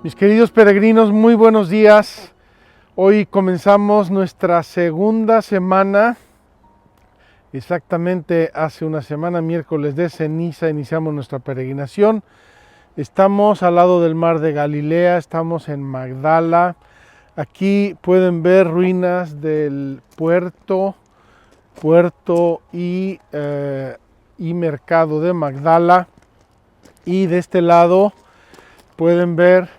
Mis queridos peregrinos, muy buenos días. Hoy comenzamos nuestra segunda semana. Exactamente hace una semana, miércoles de ceniza, iniciamos nuestra peregrinación. Estamos al lado del mar de Galilea, estamos en Magdala. Aquí pueden ver ruinas del puerto y mercado de Magdala. Y de este lado pueden ver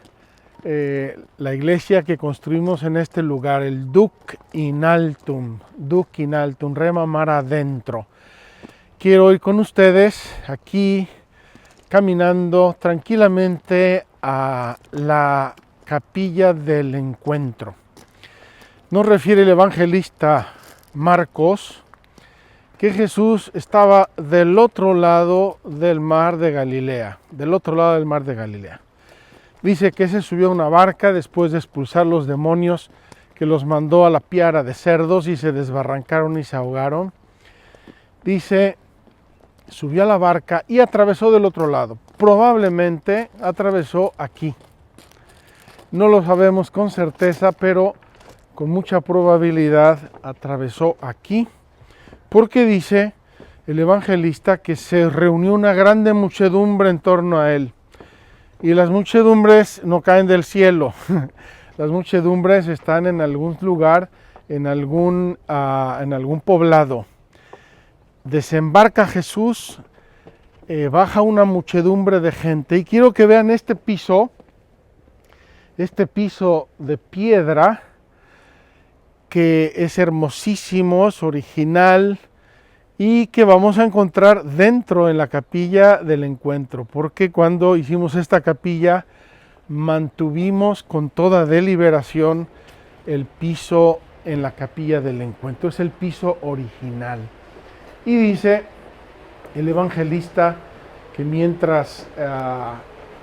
la iglesia que construimos en este lugar, el Duc in Altum, Rema mar adentro. Quiero ir con ustedes aquí caminando tranquilamente a la capilla del encuentro. Nos refiere el evangelista Marcos que Jesús estaba del otro lado del mar de Galilea, Dice que se subió a una barca después de expulsar los demonios, que los mandó a la piara de cerdos y se desbarrancaron y se ahogaron. Dice, subió a la barca y atravesó del otro lado. Probablemente atravesó aquí. No lo sabemos con certeza, pero con mucha probabilidad atravesó aquí, porque dice el evangelista que se reunió una grande muchedumbre en torno a él. Y las muchedumbres no caen del cielo, las muchedumbres están en algún lugar, en algún poblado. Desembarca Jesús, baja una muchedumbre de gente y quiero que vean este piso de piedra que es hermosísimo, es original, y que vamos a encontrar dentro en la capilla del encuentro, porque cuando hicimos esta capilla mantuvimos con toda deliberación el piso en la capilla del encuentro, es el piso original. Y dice el evangelista que mientras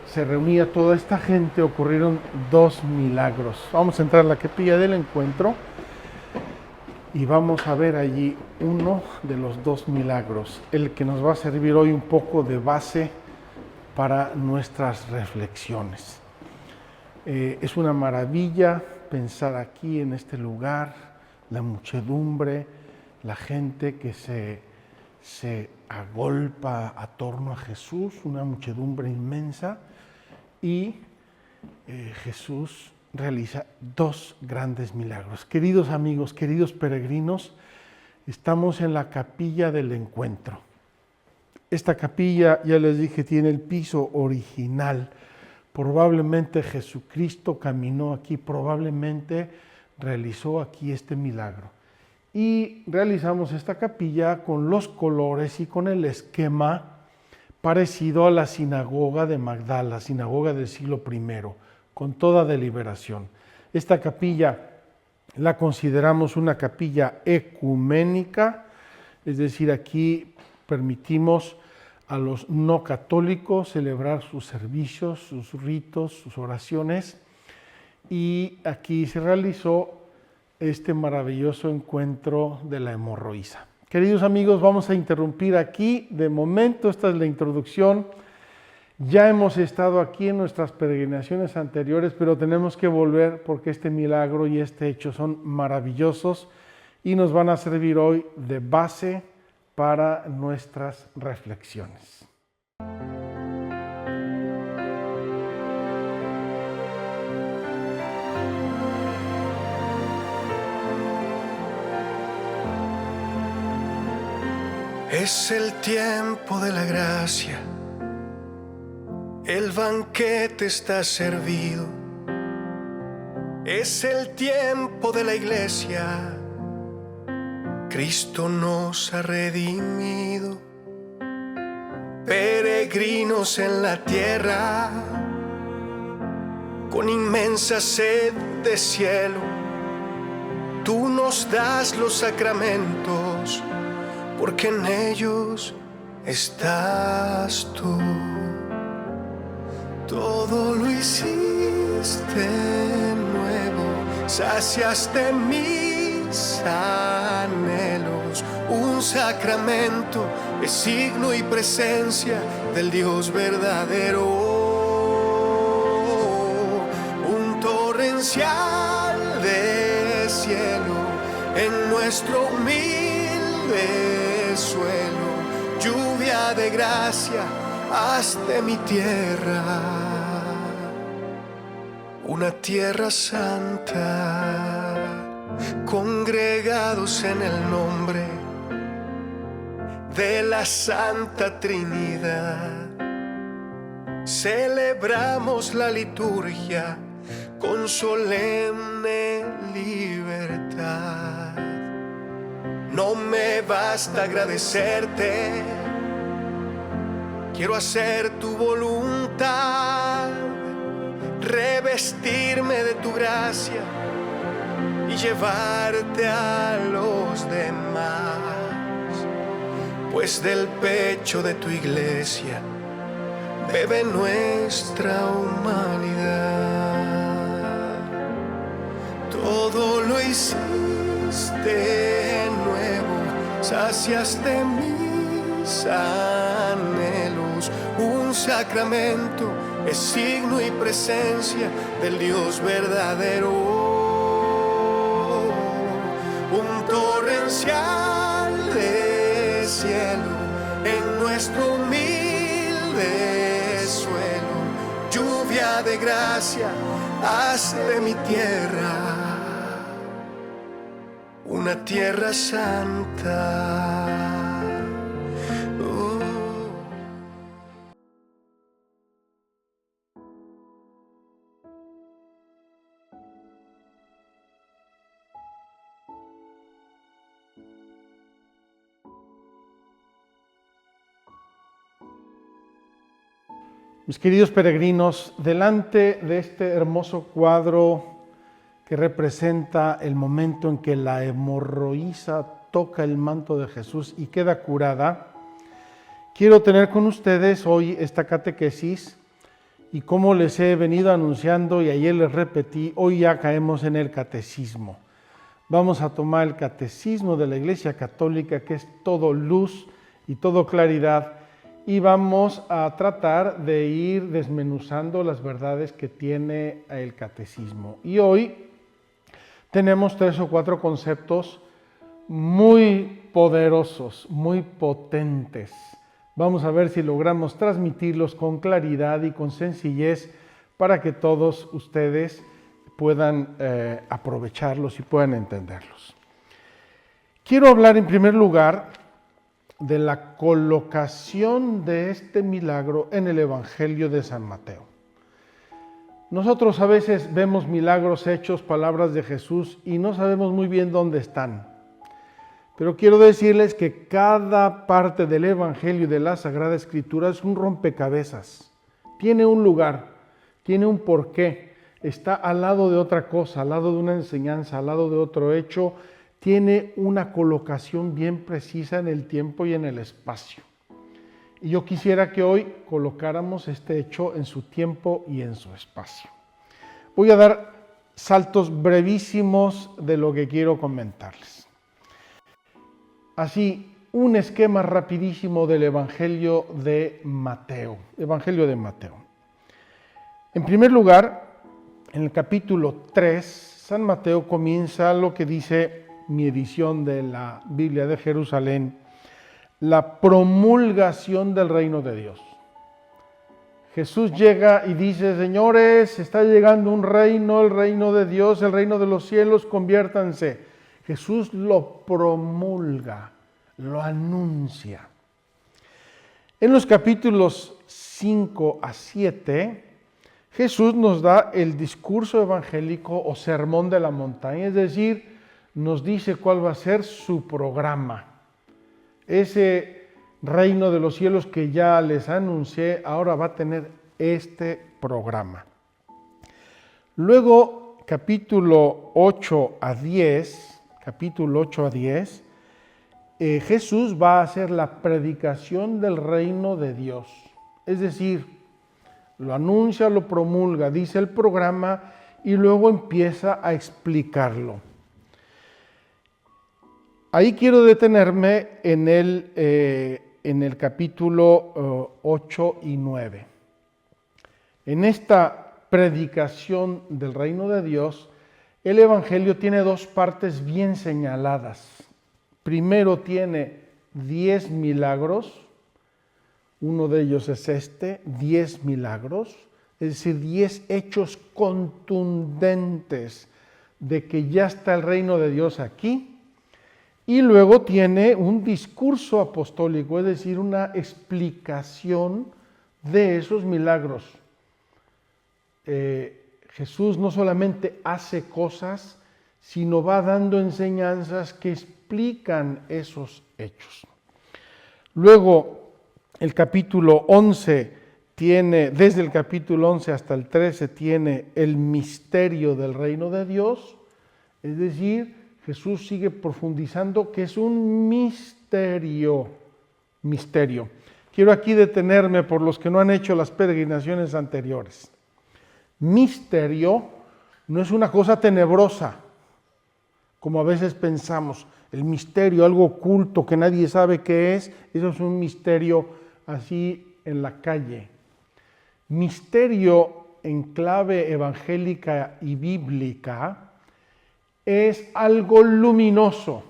se reunía toda esta gente ocurrieron 2 milagros. Vamos a entrar en la capilla del encuentro y vamos a ver allí uno de los 2 milagros, el que nos va a servir hoy un poco de base para nuestras reflexiones. Es una maravilla pensar aquí en este lugar, la muchedumbre, la gente que se agolpa a torno a Jesús, una muchedumbre inmensa, y Jesús realiza 2 grandes milagros. Queridos amigos, queridos peregrinos, estamos en la capilla del encuentro. Esta capilla, ya les dije, tiene el piso original. Probablemente Jesucristo caminó aquí, probablemente realizó aquí este milagro. Y realizamos esta capilla con los colores y con el esquema parecido a la sinagoga de Magdala, sinagoga del siglo I, con toda deliberación. Esta capilla la consideramos una capilla ecuménica, es decir, aquí permitimos a los no católicos celebrar sus servicios, sus ritos, sus oraciones, y aquí se realizó este maravilloso encuentro de la hemorroísa. Queridos amigos, vamos a interrumpir aquí. De momento, esta es la introducción. Ya hemos estado aquí en nuestras peregrinaciones anteriores, pero tenemos que volver porque este milagro y este hecho son maravillosos y nos van a servir hoy de base para nuestras reflexiones. Es el tiempo de la gracia, el banquete está servido. Es el tiempo de la iglesia, Cristo nos ha redimido. Peregrinos en la tierra, con inmensa sed de cielo, tú nos das los sacramentos, porque en ellos estás tú. Todo lo hiciste nuevo, saciaste mis anhelos, un sacramento, es signo y presencia del Dios verdadero, un torrencial de cielo en nuestro humilde suelo, lluvia de gracia haz de mi tierra una tierra santa, congregados en el nombre de la Santa Trinidad. Celebramos la liturgia con solemne libertad. No me basta agradecerte, quiero hacer tu voluntad, revestirme de tu gracia y llevarte a los demás, pues del pecho de tu iglesia bebe nuestra humanidad. Todo lo hiciste nuevo, saciaste mis anhelos, un sacramento es signo y presencia del Dios verdadero, un torrencial de cielo en nuestro humilde suelo, lluvia de gracia haz de mi tierra una tierra santa. Mis queridos peregrinos, delante de este hermoso cuadro que representa el momento en que la hemorroísa toca el manto de Jesús y queda curada, quiero tener con ustedes hoy esta catequesis y como les he venido anunciando y ayer les repetí, hoy ya caemos en el catecismo. Vamos a tomar el catecismo de la Iglesia Católica, que es todo luz y todo claridad, y vamos a tratar de ir desmenuzando las verdades que tiene el catecismo. Y hoy tenemos 3 o 4 conceptos muy poderosos, muy potentes. Vamos a ver si logramos transmitirlos con claridad y con sencillez para que todos ustedes puedan aprovecharlos y puedan entenderlos. Quiero hablar en primer lugar de la colocación de este milagro en el Evangelio de San Mateo. Nosotros a veces vemos milagros hechos, palabras de Jesús, y no sabemos muy bien dónde están. Pero quiero decirles que cada parte del Evangelio y de la Sagrada Escritura es un rompecabezas. Tiene un lugar, tiene un porqué, está al lado de otra cosa, al lado de una enseñanza, al lado de otro hecho, tiene una colocación bien precisa en el tiempo y en el espacio. Y yo quisiera que hoy colocáramos este hecho en su tiempo y en su espacio. Voy a dar saltos brevísimos de lo que quiero comentarles. Así, un esquema rapidísimo del Evangelio de Mateo. Evangelio de Mateo. En primer lugar, en el capítulo 3, San Mateo comienza lo que dice mi edición de la Biblia de Jerusalén, la promulgación del reino de Dios. Jesús llega y dice, señores, está llegando un reino, el reino de Dios, el reino de los cielos, conviértanse. Jesús lo promulga, lo anuncia. En los capítulos 5 a 7, Jesús nos da el discurso evangélico o sermón de la montaña, es decir, nos dice cuál va a ser su programa. Ese reino de los cielos que ya les anuncié, ahora va a tener este programa. Luego, capítulo 8 a 10, Jesús va a hacer la predicación del reino de Dios. Es decir, lo anuncia, lo promulga, dice el programa y luego empieza a explicarlo. ahí quiero detenerme en el capítulo 8 y 9. En esta predicación del reino de Dios, el Evangelio tiene dos partes bien señaladas. Primero tiene 10 milagros, uno de ellos es 10 milagros, es decir, 10 hechos contundentes de que ya está el reino de Dios aquí. Y luego tiene un discurso apostólico, es decir, una explicación de esos milagros. Jesús no solamente hace cosas, sino va dando enseñanzas que explican esos hechos. Luego, el capítulo 11 desde el capítulo 11 hasta el 13, tiene el misterio del reino de Dios, es decir, Jesús sigue profundizando que es un misterio. Quiero aquí detenerme por los que no han hecho las peregrinaciones anteriores. Misterio no es una cosa tenebrosa, como a veces pensamos. El misterio, algo oculto que nadie sabe qué es, eso es un misterio así en la calle. Misterio en clave evangélica y bíblica es algo luminoso.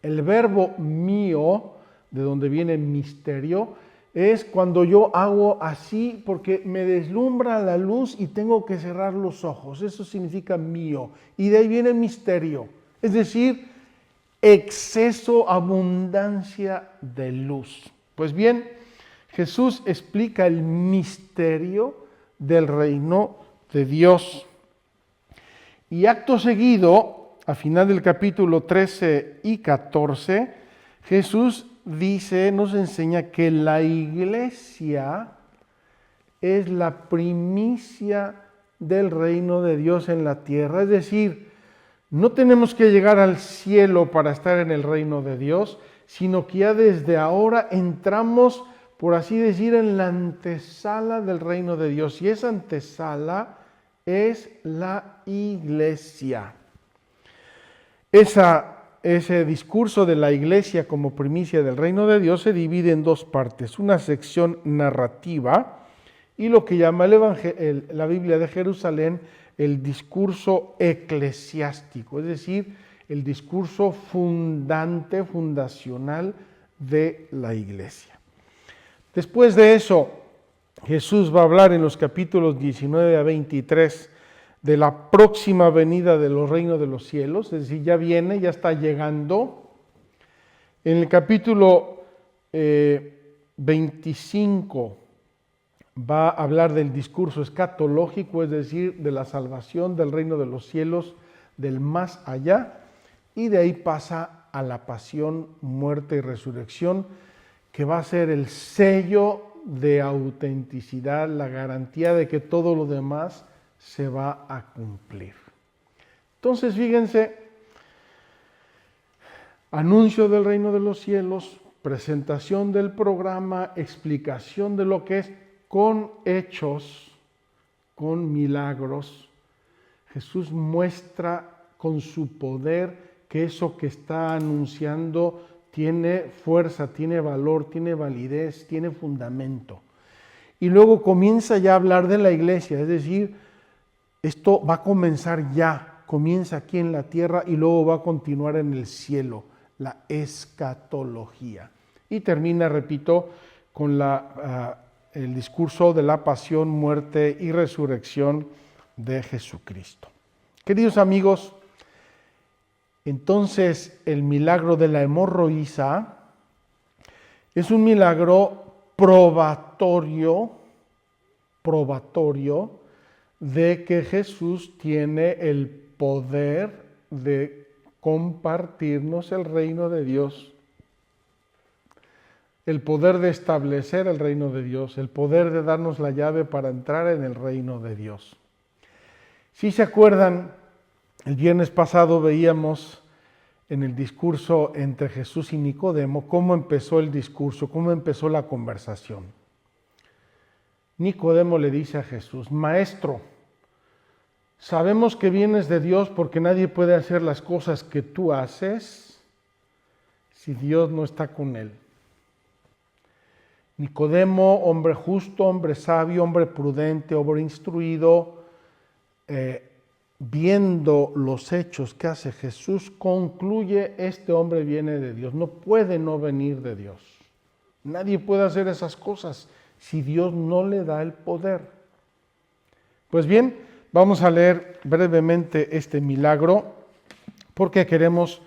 El verbo mío, de donde viene misterio, es cuando yo hago así porque me deslumbra la luz y tengo que cerrar los ojos. Eso significa mío. Y de ahí viene misterio. Es decir, exceso, abundancia de luz. Pues bien, Jesús explica el misterio del reino de Dios. Y acto seguido, a final del capítulo 13 y 14, Jesús nos enseña que la iglesia es la primicia del reino de Dios en la tierra. Es decir, no tenemos que llegar al cielo para estar en el reino de Dios, sino que ya desde ahora entramos, por así decir, en la antesala del reino de Dios. Y esa antesala es la iglesia. Ese discurso de la iglesia como primicia del reino de Dios se divide en dos partes. Una sección narrativa y lo que llama la Biblia de Jerusalén el discurso eclesiástico, es decir, el discurso fundacional de la iglesia. Después de eso, Jesús va a hablar en los capítulos 19 a 23 de la próxima venida de los reinos de los cielos, es decir, ya viene, ya está llegando. En el capítulo 25 va a hablar del discurso escatológico, es decir, de la salvación del reino de los cielos, del más allá, y de ahí pasa a la pasión, muerte y resurrección, que va a ser el sello de autenticidad, la garantía de que todo lo demás se va a cumplir. Entonces, fíjense, anuncio del reino de los cielos, presentación del programa, explicación de lo que es, con hechos, con milagros. Jesús muestra con su poder que eso que está anunciando tiene fuerza, tiene valor, tiene validez, tiene fundamento. Y luego comienza ya a hablar de la iglesia, es decir, esto va a comenzar ya, comienza aquí en la tierra y luego va a continuar en el cielo, la escatología. Y termina, repito, con el discurso de la pasión, muerte y resurrección de Jesucristo. Queridos amigos, entonces el milagro de la hemorroísa es un milagro probatorio de que Jesús tiene el poder de compartirnos el reino de Dios, el poder de establecer el reino de Dios, el poder de darnos la llave para entrar en el reino de Dios. Si se acuerdan, el viernes pasado veíamos en el discurso entre Jesús y Nicodemo cómo empezó el discurso, cómo empezó la conversación. Nicodemo le dice a Jesús: Maestro, sabemos que vienes de Dios porque nadie puede hacer las cosas que tú haces si Dios no está con él. Nicodemo, hombre justo, hombre sabio, hombre prudente, hombre instruido, viendo los hechos que hace Jesús, concluye: este hombre viene de Dios, no puede no venir de Dios. Nadie puede hacer esas cosas si Dios no le da el poder. Pues bien, vamos a leer brevemente este milagro porque queremos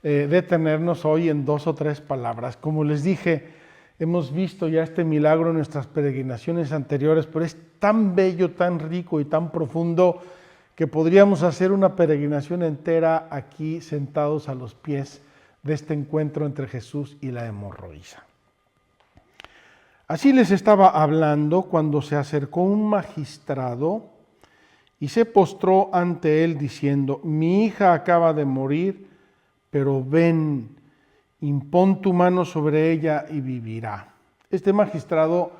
detenernos hoy en 2 o 3 palabras. Como les dije, hemos visto ya este milagro en nuestras peregrinaciones anteriores, pero es tan bello, tan rico y tan profundo que podríamos hacer una peregrinación entera aquí sentados a los pies de este encuentro entre Jesús y la hemorroísa. Así les estaba hablando cuando se acercó un magistrado y se postró ante él diciendo: mi hija acaba de morir, pero ven, impón tu mano sobre ella y vivirá. Este magistrado,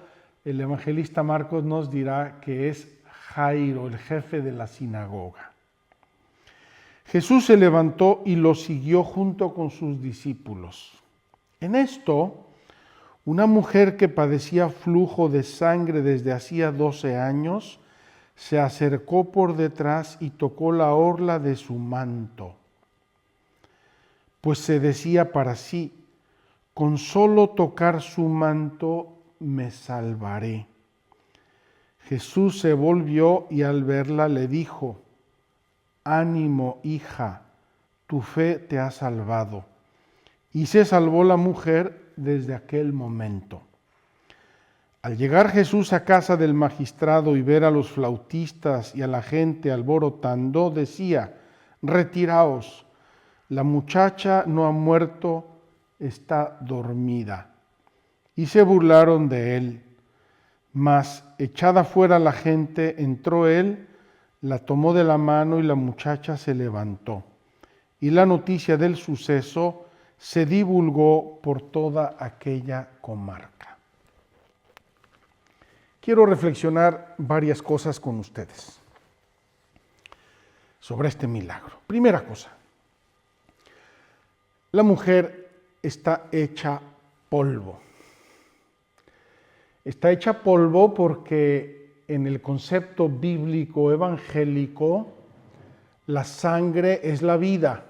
el evangelista Marcos nos dirá que es Jairo, el jefe de la sinagoga. Jesús se levantó y lo siguió junto con sus discípulos. En esto, una mujer que padecía flujo de sangre desde hacía 12 años, se acercó por detrás y tocó la orla de su manto. Pues se decía para sí: con solo tocar su manto me salvaré. Jesús se volvió y al verla le dijo: ánimo, hija, tu fe te ha salvado. Y se salvó la mujer desde aquel momento. Al llegar Jesús a casa del magistrado y ver a los flautistas y a la gente alborotando, decía: retiraos, la muchacha no ha muerto, está dormida. Y se burlaron de él. Mas, echada fuera la gente, entró él, la tomó de la mano y la muchacha se levantó. Y la noticia del suceso se divulgó por toda aquella comarca. Quiero reflexionar varias cosas con ustedes sobre este milagro. Primera cosa, la mujer está hecha polvo. Está hecha polvo porque en el concepto bíblico evangélico, la sangre es la vida.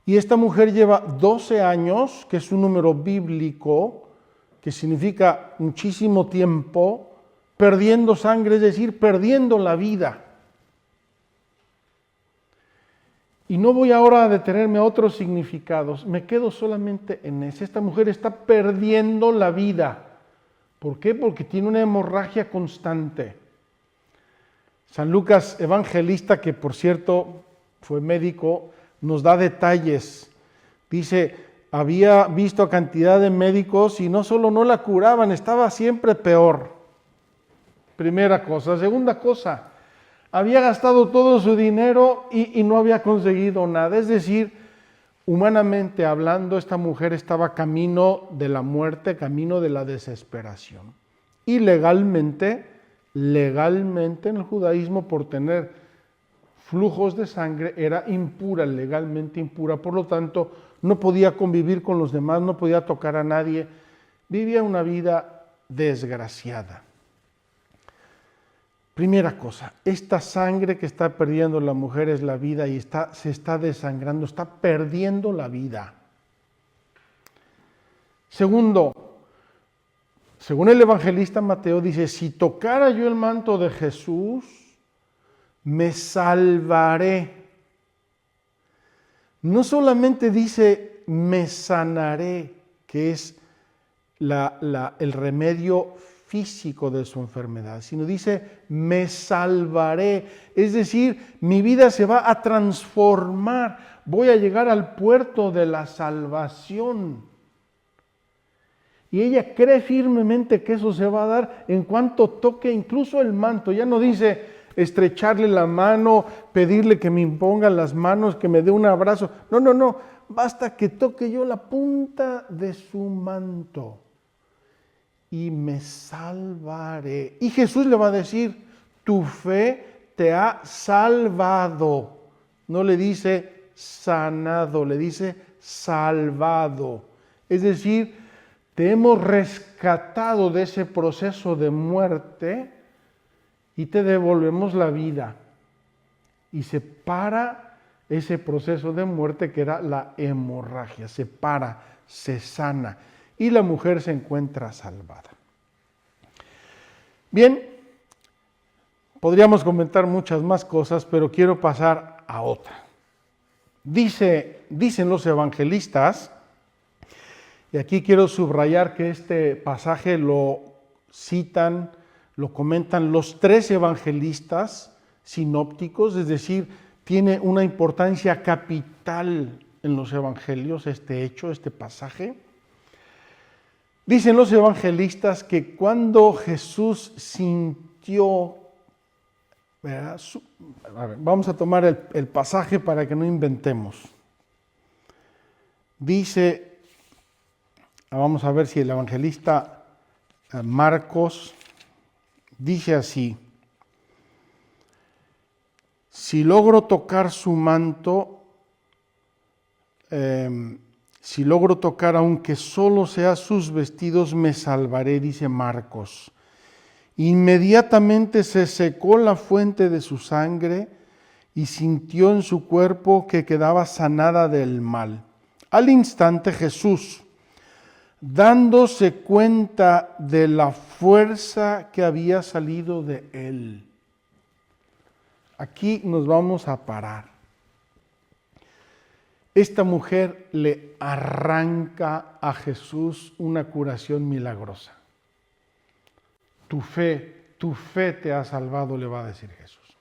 Y esta mujer lleva 12 años, que es un número bíblico, que significa muchísimo tiempo, perdiendo sangre, es decir, perdiendo la vida. Y no voy ahora a detenerme a otros significados, me quedo solamente en ese. Esta mujer está perdiendo la vida. ¿Por qué? Porque tiene una hemorragia constante. San Lucas Evangelista, que por cierto fue médico, nos da detalles. Dice: había visto a cantidad de médicos y no solo no la curaban, estaba siempre peor. Primera cosa. Segunda cosa, había gastado todo su dinero y no había conseguido nada. Es decir, humanamente hablando, esta mujer estaba camino de la muerte, camino de la desesperación. Y legalmente en el judaísmo, por tener flujos de sangre, era impura, legalmente impura. Por lo tanto, no podía convivir con los demás, no podía tocar a nadie. Vivía una vida desgraciada. Primera cosa, esta sangre que está perdiendo la mujer es la vida y se está desangrando, está perdiendo la vida. Segundo, según el evangelista Mateo, dice: si tocara yo el manto de Jesús, me salvaré. No solamente dice me sanaré, que es el remedio físico de su enfermedad, sino dice me salvaré. Es decir, mi vida se va a transformar, voy a llegar al puerto de la salvación. Y ella cree firmemente que eso se va a dar en cuanto toque incluso el manto. Ya no dice estrecharle la mano, pedirle que me imponga las manos, que me dé un abrazo. No, basta que toque yo la punta de su manto y me salvaré. Y Jesús le va a decir: tu fe te ha salvado. No le dice sanado, le dice salvado. Es decir, te hemos rescatado de ese proceso de muerte y te devolvemos la vida. Y se para ese proceso de muerte que era la hemorragia, se para, se sana y la mujer se encuentra salvada. Bien, podríamos comentar muchas más cosas, pero quiero pasar a otra. Dicen los evangelistas, y aquí quiero subrayar que este pasaje lo citan, lo comentan los 3 evangelistas sinópticos, es decir, tiene una importancia capital en los evangelios este hecho, este pasaje. Dicen los evangelistas que cuando Jesús sintió, vamos a tomar el pasaje para que no inventemos. Dice, vamos a ver si el evangelista Marcos dice así: si logro tocar su manto, si logro tocar aunque solo sea sus vestidos, me salvaré, dice Marcos. Inmediatamente se secó la fuente de su sangre y sintió en su cuerpo que quedaba sanada del mal. Al instante Jesús, dándose cuenta de la fuerza que había salido de él. Aquí nos vamos a parar. Esta mujer le arranca a Jesús una curación milagrosa. Tu fe te ha salvado, le va a decir Jesús.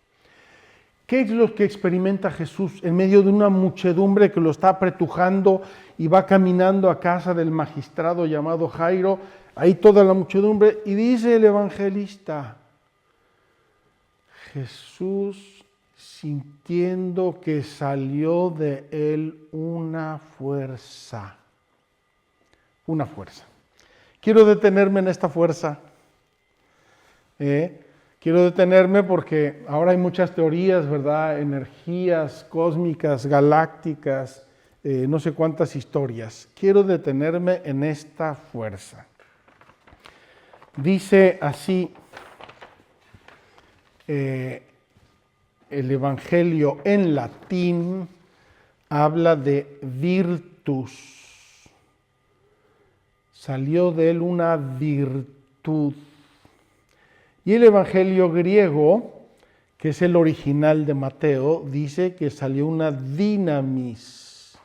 ¿Qué es lo que experimenta Jesús en medio de una muchedumbre que lo está apretujando y va caminando a casa del magistrado llamado Jairo? Ahí toda la muchedumbre, y dice el evangelista, Jesús, sintiendo que salió de él una fuerza. Una fuerza. Quiero detenerme en esta fuerza. Quiero detenerme porque ahora hay muchas teorías, ¿verdad? Energías cósmicas, galácticas, no sé cuántas historias. Quiero detenerme en esta fuerza. Dice así el Evangelio en latín, habla de virtus. Salió de él una virtud. Y el Evangelio griego, que es el original de Mateo, dice que salió una dinamis.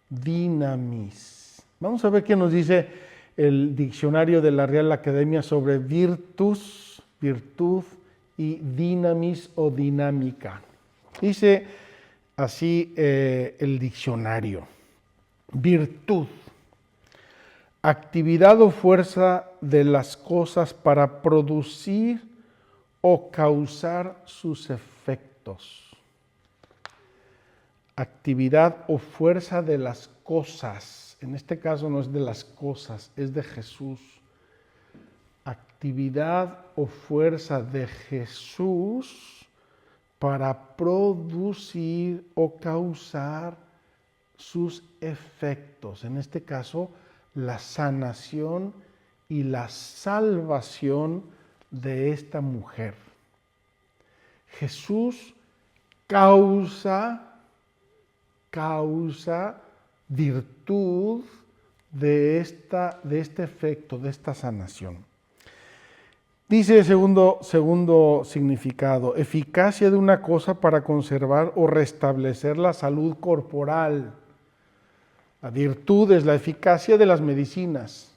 Dinamis. Vamos a ver qué nos dice el diccionario de la Real Academia sobre virtus, virtud y dinamis o dinámica. Dice así el diccionario: virtud, actividad o fuerza de las cosas para producir o causar sus efectos. Actividad o fuerza de las cosas. En este caso no es de las cosas, es de Jesús. Actividad o fuerza de Jesús para producir o causar sus efectos. En este caso, la sanación y la salvación de esta mujer. Jesús causa virtud de este efecto, de esta sanación. Dice el segundo significado: eficacia de una cosa para conservar o restablecer la salud corporal. La virtud es la eficacia de las medicinas.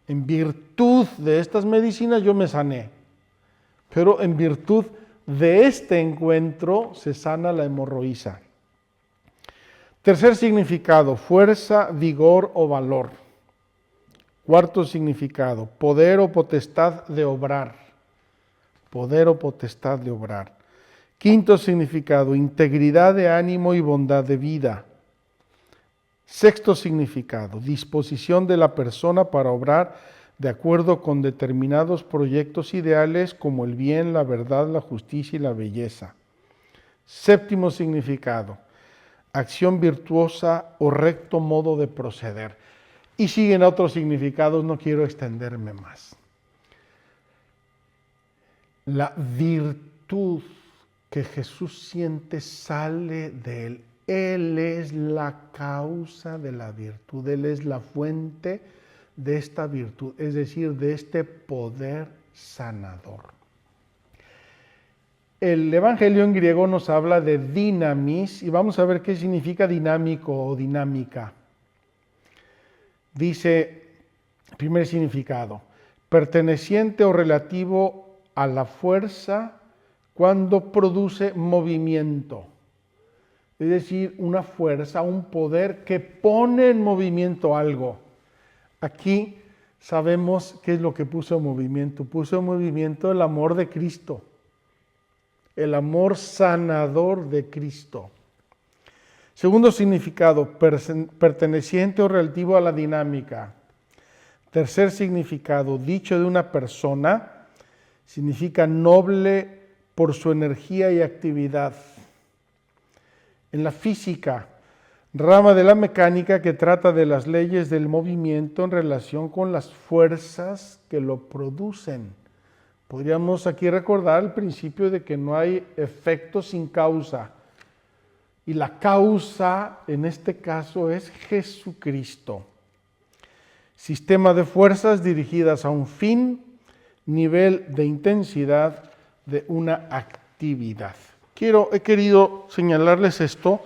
En virtud de estas medicinas yo me sané, pero en virtud de este encuentro se sana la hemorroísa. Tercer significado: fuerza, vigor o valor. Cuarto significado: poder o potestad de obrar. Poder o potestad de obrar. Quinto significado: integridad de ánimo y bondad de vida. Sexto significado: disposición de la persona para obrar de acuerdo con determinados proyectos ideales como el bien, la verdad, la justicia y la belleza. Séptimo significado: acción virtuosa o recto modo de proceder. Y siguen otros significados, no quiero extenderme más. La virtud que Jesús siente sale de Él. Él es la causa de la virtud, Él es la fuente de esta virtud, es decir, de este poder sanador. El Evangelio en griego nos habla de dinamis y vamos a ver qué significa dinámico o dinámica. Dice, primer significado, perteneciente o relativo a la fuerza cuando produce movimiento. Es decir, una fuerza, un poder que pone en movimiento algo. Aquí sabemos qué es lo que puso en movimiento. Puso en movimiento el amor de Cristo, el amor sanador de Cristo. Segundo significado, perteneciente o relativo a la dinámica. Tercer significado, dicho de una persona, significa noble por su energía y actividad. En la física, rama de la mecánica que trata de las leyes del movimiento en relación con las fuerzas que lo producen. Podríamos aquí recordar el principio de que no hay efecto sin causa. Y la causa, en este caso, es Jesucristo. Sistema de fuerzas dirigidas a un fin, nivel de intensidad de una actividad. He querido señalarles esto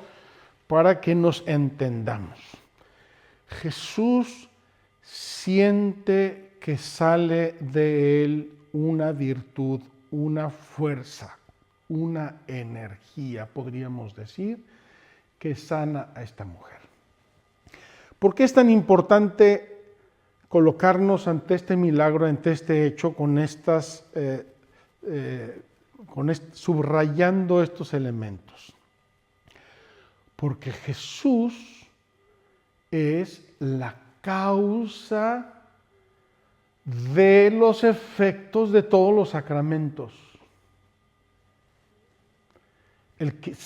para que nos entendamos. Jesús siente que sale de Él una virtud, una fuerza, una energía, podríamos decir, que sana a esta mujer. ¿Por qué es tan importante colocarnos ante este milagro, ante este hecho, subrayando estos elementos? Porque Jesús es la causa de los efectos de todos los sacramentos.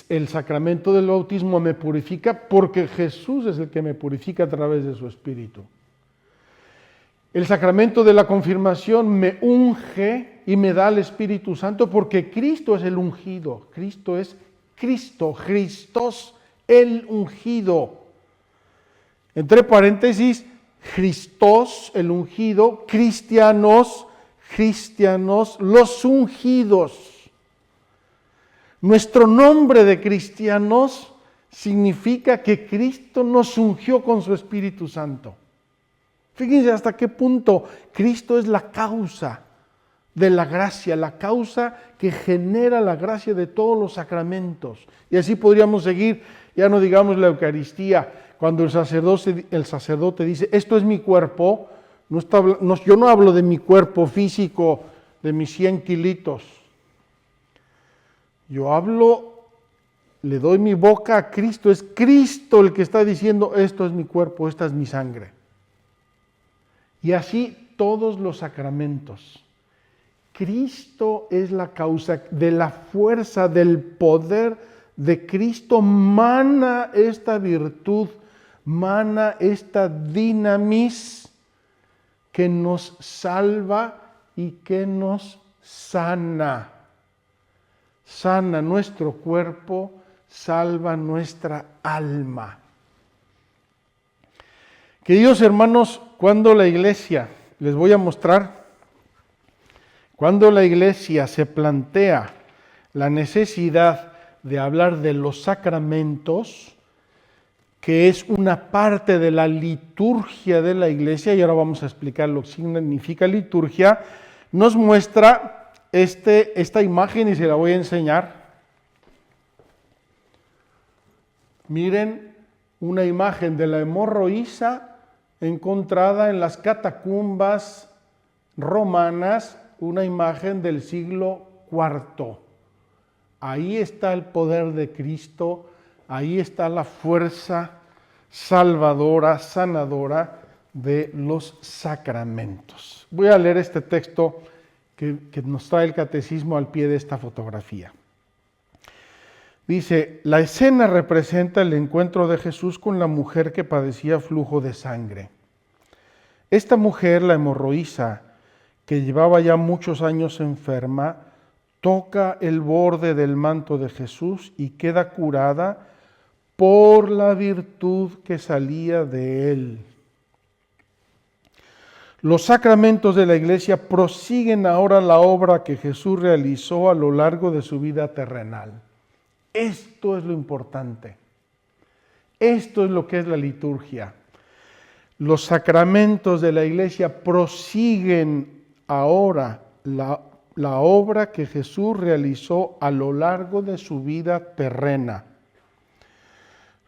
El sacramento del bautismo me purifica porque Jesús es el que me purifica a través de su Espíritu. El sacramento de la confirmación me unge y me da el Espíritu Santo porque Cristo es el ungido. Cristo es Cristo, Christos, el ungido. Entre paréntesis, Christos, el ungido, cristianos, los ungidos. Nuestro nombre de cristianos significa que Cristo nos ungió con su Espíritu Santo. Fíjense hasta qué punto Cristo es la causa de la gracia, la causa que genera la gracia de todos los sacramentos. Y así podríamos seguir, ya no digamos la Eucaristía, cuando el sacerdote dice, esto es mi cuerpo, yo no hablo de mi cuerpo físico, de mis 100 kilitos. Yo hablo, le doy mi boca a Cristo, es Cristo el que está diciendo, esto es mi cuerpo, esta es mi sangre. Y así todos los sacramentos. Cristo es la causa de la fuerza, del poder de Cristo, mana esta virtud, mana esta dinamis que nos salva y que nos sana. Sana nuestro cuerpo, salva nuestra alma. Queridos hermanos, cuando la Iglesia, les voy a mostrar, cuando la Iglesia se plantea la necesidad de hablar de los sacramentos, que es una parte de la liturgia de la Iglesia, y ahora vamos a explicar lo que significa liturgia, nos muestra esta imagen y se la voy a enseñar. Miren una imagen de la hemorroísa encontrada en las catacumbas romanas, una imagen del siglo IV. Ahí está el poder de Cristo, ahí está la fuerza salvadora, sanadora de los sacramentos. Voy a leer este texto que nos trae el catecismo al pie de esta fotografía. Dice, la escena representa el encuentro de Jesús con la mujer que padecía flujo de sangre. Esta mujer, la hemorroísa, que llevaba ya muchos años enferma, toca el borde del manto de Jesús y queda curada por la virtud que salía de él. Los sacramentos de la Iglesia prosiguen ahora la obra que Jesús realizó a lo largo de su vida terrenal. Esto es lo importante. Esto es lo que es la liturgia. Los sacramentos de la Iglesia prosiguen ahora la obra que Jesús realizó a lo largo de su vida terrena.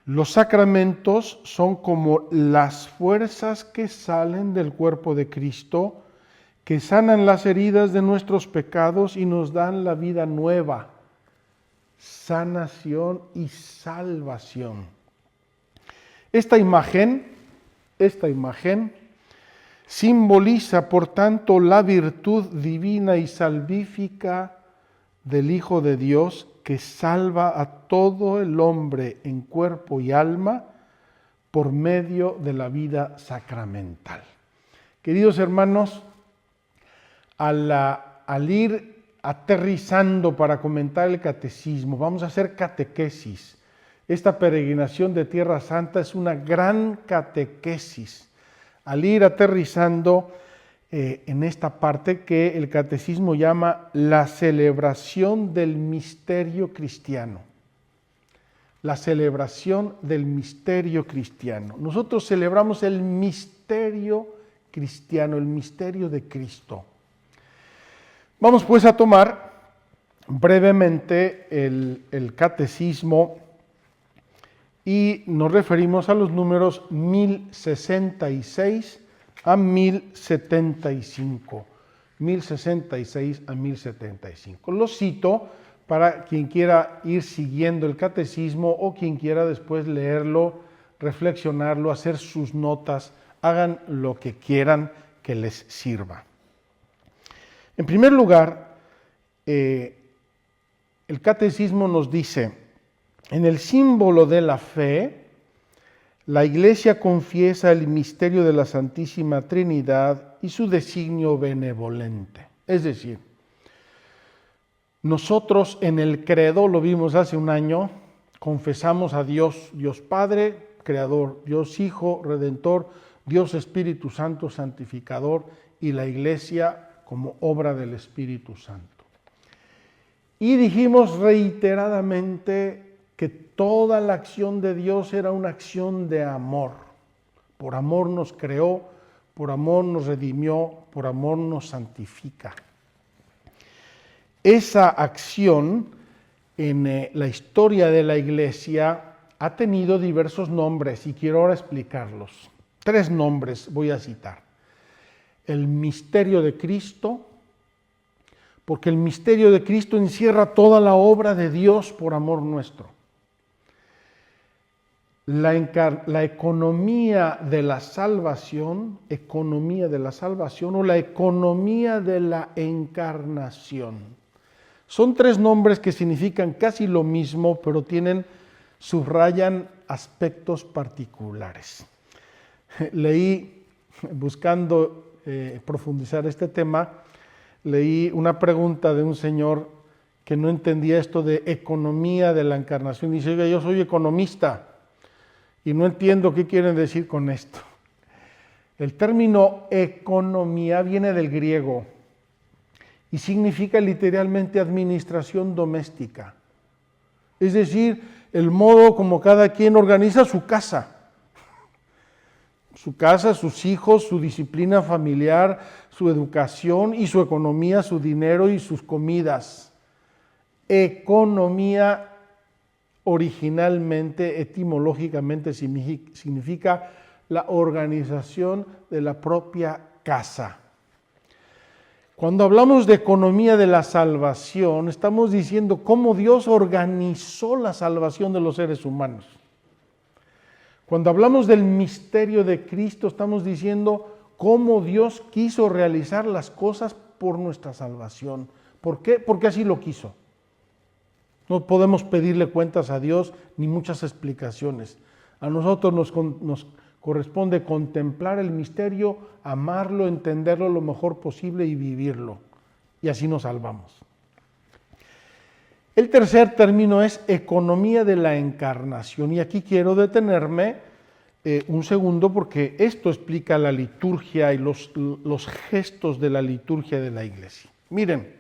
Los sacramentos son como las fuerzas que salen del cuerpo de Cristo, que sanan las heridas de nuestros pecados y nos dan la vida nueva, sanación y salvación. Esta imagen simboliza, por tanto, la virtud divina y salvífica del Hijo de Dios, que salva a todo el hombre en cuerpo y alma por medio de la vida sacramental. Queridos hermanos, al ir aterrizando para comentar el catecismo, vamos a hacer catequesis. Esta peregrinación de Tierra Santa es una gran catequesis. Al ir aterrizando en esta parte que el catecismo llama la celebración del misterio cristiano. La celebración del misterio cristiano. Nosotros celebramos el misterio cristiano, el misterio de Cristo. Vamos pues a tomar brevemente el catecismo y nos referimos a los números 1066 a 1075. 1066 a 1075. Lo cito para quien quiera ir siguiendo el catecismo o quien quiera después leerlo, reflexionarlo, hacer sus notas, hagan lo que quieran que les sirva. En primer lugar, el catecismo nos dice, en el símbolo de la fe, la Iglesia confiesa el misterio de la Santísima Trinidad y su designio benevolente. Es decir, nosotros en el credo, lo vimos hace un año, confesamos a Dios, Dios Padre, Creador, Dios Hijo, Redentor, Dios Espíritu Santo, Santificador, y la Iglesia como obra del Espíritu Santo. Y dijimos reiteradamente que toda la acción de Dios era una acción de amor. Por amor nos creó, por amor nos redimió, por amor nos santifica. Esa acción en la historia de la Iglesia ha tenido diversos nombres y quiero ahora explicarlos. 3 nombres voy a citar. El misterio de Cristo, porque el misterio de Cristo encierra toda la obra de Dios por amor nuestro. La economía de la salvación o la economía de la encarnación. Son 3 nombres que significan casi lo mismo, pero subrayan aspectos particulares. Leí, buscando profundizar este tema, leí una pregunta de un señor que no entendía esto de economía de la encarnación. Dice, oiga, yo soy economista y no entiendo qué quieren decir con esto. El término economía viene del griego y significa literalmente administración doméstica. Es decir, el modo como cada quien organiza su casa, sus hijos, su disciplina familiar, su educación y su economía, su dinero y sus comidas. Economía originalmente, etimológicamente, significa la organización de la propia casa. Cuando hablamos de economía de la salvación, estamos diciendo cómo Dios organizó la salvación de los seres humanos. Cuando hablamos del misterio de Cristo, estamos diciendo cómo Dios quiso realizar las cosas por nuestra salvación. ¿Por qué? Porque así lo quiso. No podemos pedirle cuentas a Dios ni muchas explicaciones. A nosotros nos corresponde contemplar el misterio, amarlo, entenderlo lo mejor posible y vivirlo. Y así nos salvamos. El tercer término es economía de la encarnación. Y aquí quiero detenerme un segundo porque esto explica la liturgia y los gestos de la liturgia de la Iglesia. Miren,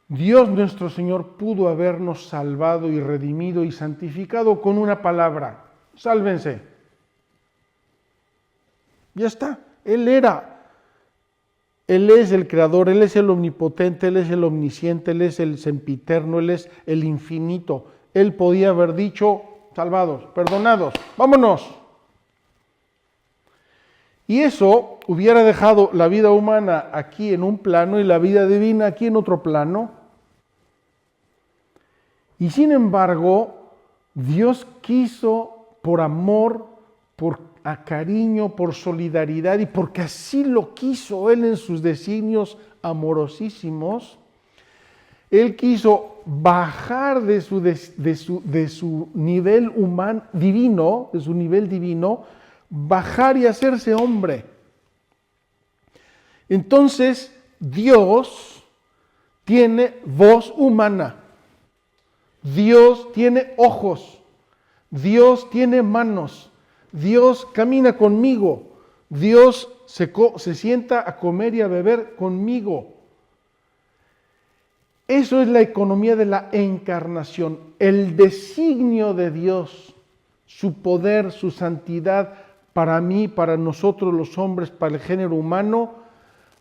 Dios nuestro Señor pudo habernos salvado y redimido y santificado con una palabra: sálvense. Ya está, Él es el creador, Él es el omnipotente, Él es el omnisciente, Él es el sempiterno, Él es el infinito. Él podía haber dicho: salvados, perdonados, vámonos. Y eso hubiera dejado la vida humana aquí en un plano y la vida divina aquí en otro plano. Y sin embargo, Dios quiso, por amor, por cariño, por solidaridad y porque así lo quiso Él en sus designios amorosísimos, Él quiso bajar de su nivel humano, divino, de su nivel divino, bajar y hacerse hombre. Entonces, Dios tiene voz humana, Dios tiene ojos, Dios tiene manos, Dios camina conmigo, Dios se sienta a comer y a beber conmigo. Eso es la economía de la encarnación, el designio de Dios, su poder, su santidad para mí, para nosotros los hombres, para el género humano,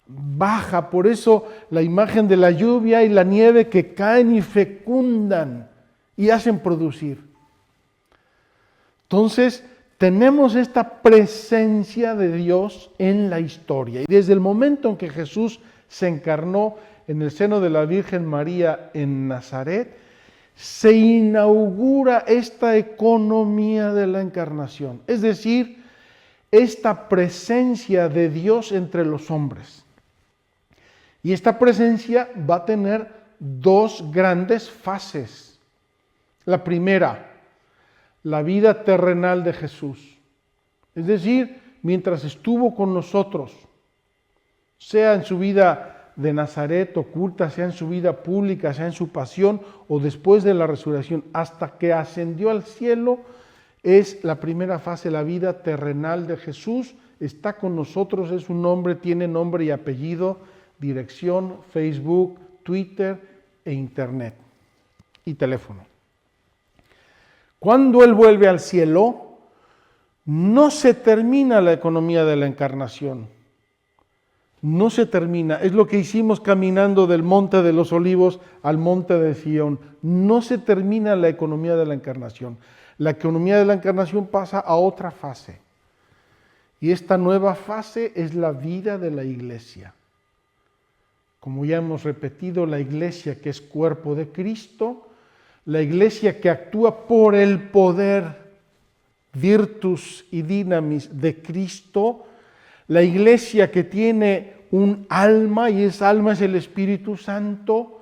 baja. Por eso la imagen de la lluvia y la nieve que caen y fecundan y hacen producir. Entonces, tenemos esta presencia de Dios en la historia. Y desde el momento en que Jesús se encarnó en el seno de la Virgen María en Nazaret, se inaugura esta economía de la encarnación. Es decir, esta presencia de Dios entre los hombres. Y esta presencia va a tener dos grandes fases. La primera, la vida terrenal de Jesús. Es decir, mientras estuvo con nosotros, sea en su vida de Nazaret oculta, sea en su vida pública, sea en su pasión o después de la resurrección, hasta que ascendió al cielo, es la primera fase, la vida terrenal de Jesús. Está con nosotros, es un hombre, tiene nombre y apellido, dirección, Facebook, Twitter e Internet y teléfono. Cuando Él vuelve al cielo, no se termina la economía de la encarnación. No se termina. Es lo que hicimos caminando del Monte de los Olivos al Monte de Sión. No se termina la economía de la encarnación. La economía de la encarnación pasa a otra fase. Y esta nueva fase es la vida de la iglesia. Como ya hemos repetido, la iglesia que es cuerpo de Cristo, la iglesia que actúa por el poder, virtus y dinamis de Cristo, la iglesia que tiene un alma y esa alma es el Espíritu Santo,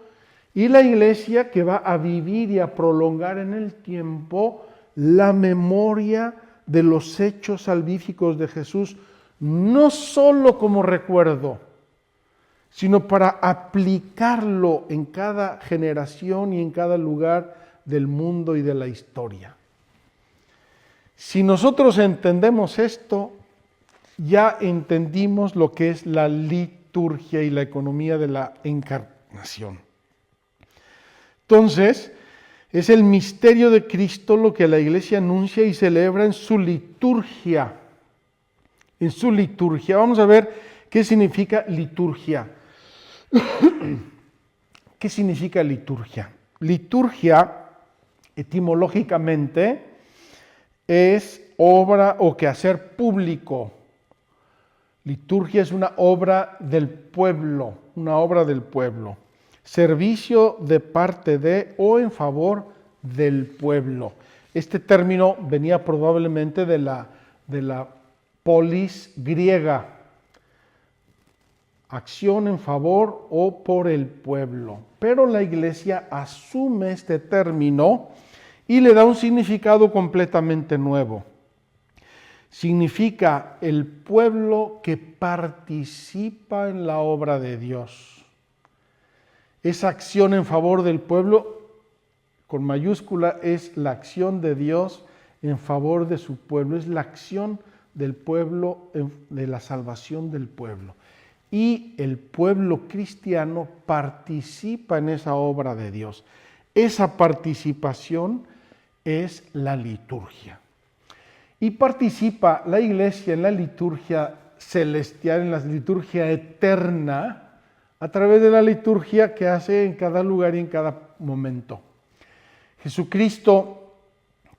y la iglesia que va a vivir y a prolongar en el tiempo la memoria de los hechos salvíficos de Jesús, no solo como recuerdo, sino para aplicarlo en cada generación y en cada lugar del mundo y de la historia. Si nosotros entendemos esto, ya entendimos lo que es la liturgia y la economía de la encarnación. Entonces, es el misterio de Cristo lo que la Iglesia anuncia y celebra en su liturgia. En su liturgia. Vamos a ver qué significa liturgia. ¿Qué significa liturgia? Liturgia, etimológicamente, es obra o quehacer público. Liturgia es una obra del pueblo, una obra del pueblo. Servicio de parte de o en favor del pueblo. Este término venía probablemente de la polis griega. acción en favor o por el pueblo. Pero la Iglesia asume este término y le da un significado completamente nuevo. Significa el pueblo que participa en la obra de Dios. Esa acción en favor del pueblo, con mayúscula, es la acción de Dios en favor de su pueblo, es la acción del pueblo, de la salvación del pueblo. Y el pueblo cristiano participa en esa obra de Dios. Esa participación es la liturgia. Y participa la Iglesia en la liturgia celestial, en la liturgia eterna, a través de la liturgia que hace en cada lugar y en cada momento. Jesucristo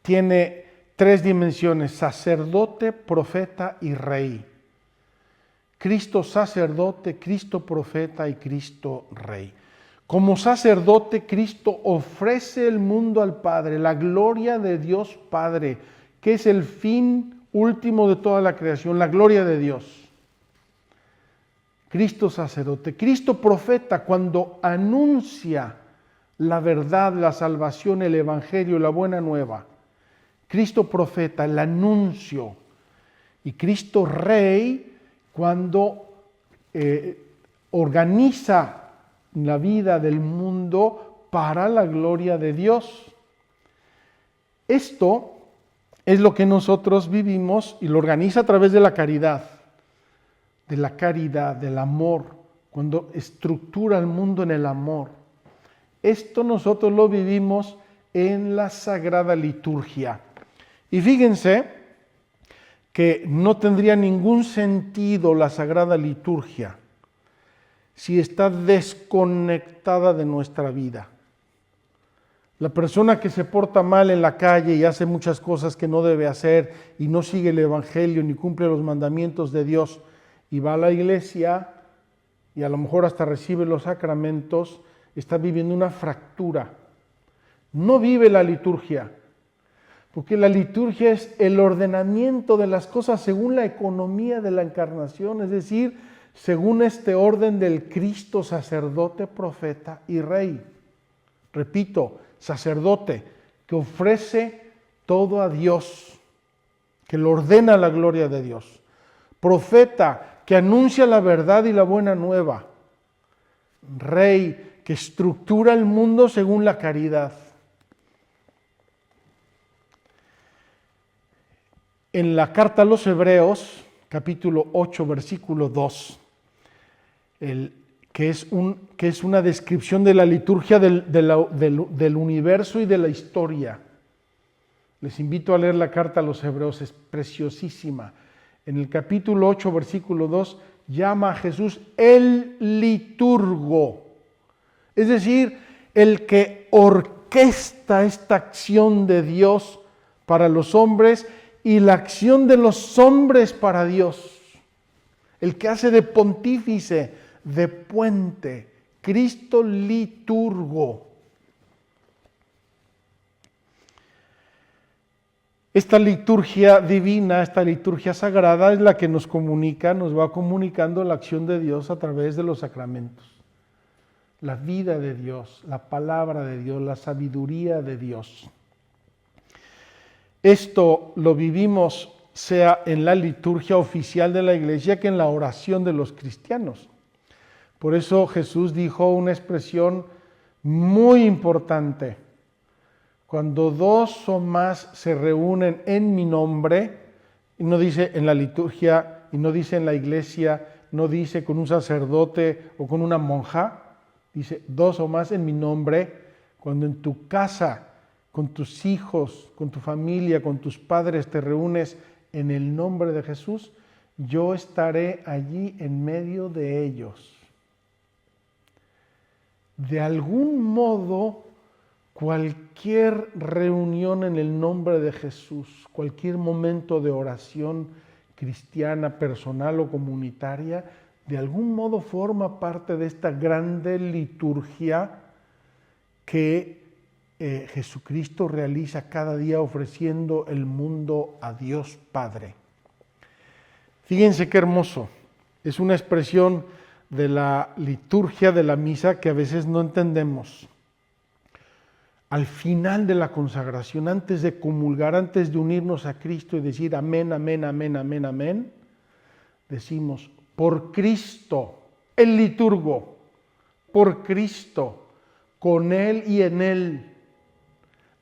tiene 3 dimensiones: sacerdote, profeta y rey. Cristo sacerdote, Cristo profeta y Cristo rey. Como sacerdote, Cristo ofrece el mundo al Padre, la gloria de Dios Padre, que es el fin último de toda la creación, la gloria de Dios. Cristo sacerdote. Cristo profeta, cuando anuncia la verdad, la salvación, el evangelio, la buena nueva. Cristo profeta, el anuncio. Y Cristo rey, cuando organiza la vida del mundo para la gloria de Dios. Esto es lo que nosotros vivimos y lo organiza a través de la caridad, del amor, cuando estructura el mundo en el amor. Esto nosotros lo vivimos en la Sagrada Liturgia. Y fíjense que no tendría ningún sentido la Sagrada Liturgia si está desconectada de nuestra vida. La persona que se porta mal en la calle y hace muchas cosas que no debe hacer y no sigue el Evangelio ni cumple los mandamientos de Dios y va a la iglesia y a lo mejor hasta recibe los sacramentos, está viviendo una fractura. No vive la liturgia, porque la liturgia es el ordenamiento de las cosas según la economía de la encarnación, es decir, según este orden del Cristo sacerdote, profeta y rey. Repito, sacerdote que ofrece todo a Dios, que lo ordena a la gloria de Dios. Profeta que anuncia la verdad y la buena nueva. Rey que estructura el mundo según la caridad. En la carta a los Hebreos, capítulo 8, versículo 2, que es una descripción de la liturgia del universo y de la historia. Les invito a leer la carta a los Hebreos, es preciosísima. En el capítulo 8, versículo 2, llama a Jesús el liturgo, es decir, el que orquesta esta acción de Dios para los hombres y la acción de los hombres para Dios, el que hace de pontífice, de puente, Cristo liturgo. Esta liturgia divina, esta liturgia sagrada es la que nos comunica, nos va comunicando la acción de Dios a través de los sacramentos. La vida de Dios, la palabra de Dios, la sabiduría de Dios. Esto lo vivimos sea en la liturgia oficial de la iglesia que en la oración de los cristianos. Por eso Jesús dijo una expresión muy importante. Cuando 2 o más se reúnen en mi nombre, y no dice en la liturgia, y no dice en la iglesia, no dice con un sacerdote o con una monja, dice 2 o más en mi nombre, cuando en tu casa, con tus hijos, con tu familia, con tus padres te reúnes en el nombre de Jesús, yo estaré allí en medio de ellos. De algún modo, cualquier reunión en el nombre de Jesús, cualquier momento de oración cristiana, personal o comunitaria, de algún modo forma parte de esta grande liturgia que Jesucristo realiza cada día ofreciendo el mundo a Dios Padre. Fíjense qué hermoso, es una expresión de la liturgia de la misa que a veces no entendemos. Al final de la consagración, antes de comulgar, antes de unirnos a Cristo y decir amén, amén, amén, amén, amén, decimos, por Cristo, el liturgo, por Cristo, con Él y en Él,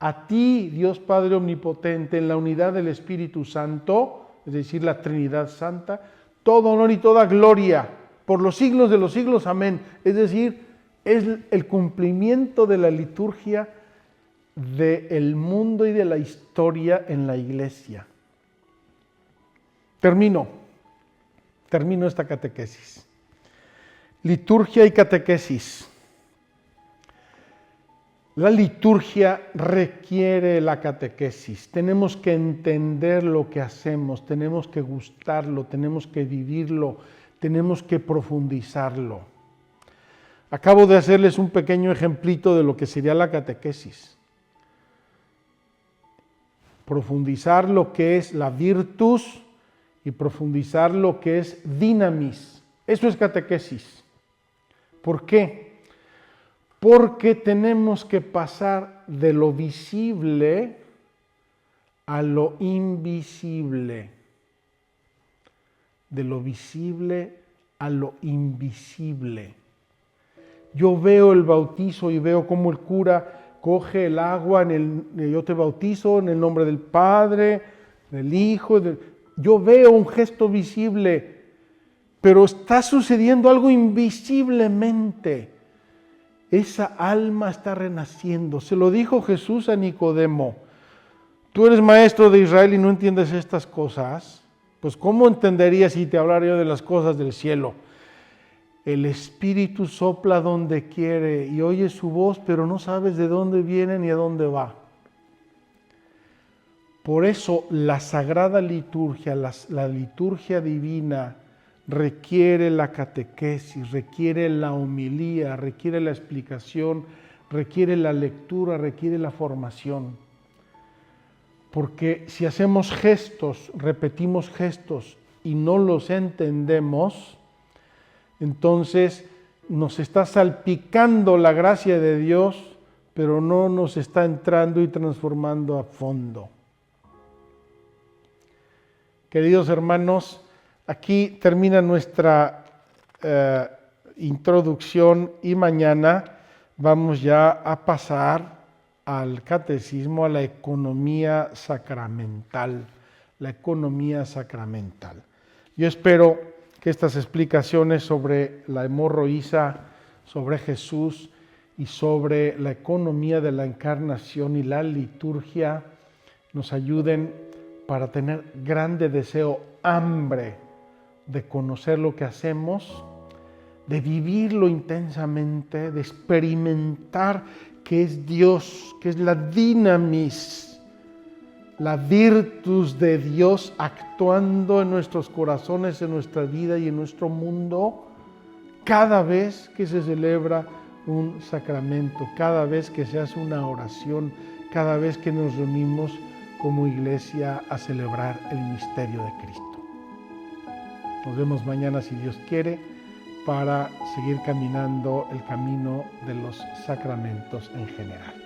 a ti, Dios Padre Omnipotente, en la unidad del Espíritu Santo, es decir, la Trinidad Santa, todo honor y toda gloria, por los siglos de los siglos, amén. Es decir, es el cumplimiento de la liturgia del mundo y de la historia en la Iglesia. Termino esta catequesis. Liturgia y catequesis. La liturgia requiere la catequesis. Tenemos que entender lo que hacemos, tenemos que gustarlo, tenemos que vivirlo, tenemos que profundizarlo. Acabo de hacerles un pequeño ejemplito de lo que sería la catequesis. Profundizar lo que es la virtus y profundizar lo que es dinamis. Eso es catequesis. ¿Por qué? Porque tenemos que pasar de lo visible a lo invisible. De lo visible a lo invisible. Yo veo el bautizo y veo cómo el cura coge el agua, yo te bautizo en el nombre del Padre, del Hijo. Yo veo un gesto visible, pero está sucediendo algo invisiblemente. Esa alma está renaciendo. Se lo dijo Jesús a Nicodemo. Tú eres maestro de Israel y no entiendes estas cosas. Pues ¿cómo entenderías si te hablara yo de las cosas del cielo? El Espíritu sopla donde quiere y oyes su voz, pero no sabes de dónde viene ni a dónde va. Por eso la sagrada liturgia, la liturgia divina, requiere la catequesis, requiere la homilía, requiere la explicación, requiere la lectura, requiere la formación. Porque si hacemos gestos, repetimos gestos y no los entendemos, entonces nos está salpicando la gracia de Dios, pero no nos está entrando y transformando a fondo. Queridos hermanos, aquí termina nuestra introducción y mañana vamos ya a pasar al catecismo, a la economía sacramental. La economía sacramental. Yo espero que estas explicaciones sobre la hemorroísa, sobre Jesús y sobre la economía de la encarnación y la liturgia nos ayuden para tener grande deseo, hambre de conocer lo que hacemos, de vivirlo intensamente, de experimentar que es Dios, que es la dinamis, la virtus de Dios actuando en nuestros corazones, en nuestra vida y en nuestro mundo, cada vez que se celebra un sacramento, cada vez que se hace una oración, cada vez que nos reunimos como iglesia a celebrar el misterio de Cristo. Nos vemos mañana, si Dios quiere, para seguir caminando el camino de los sacramentos en general.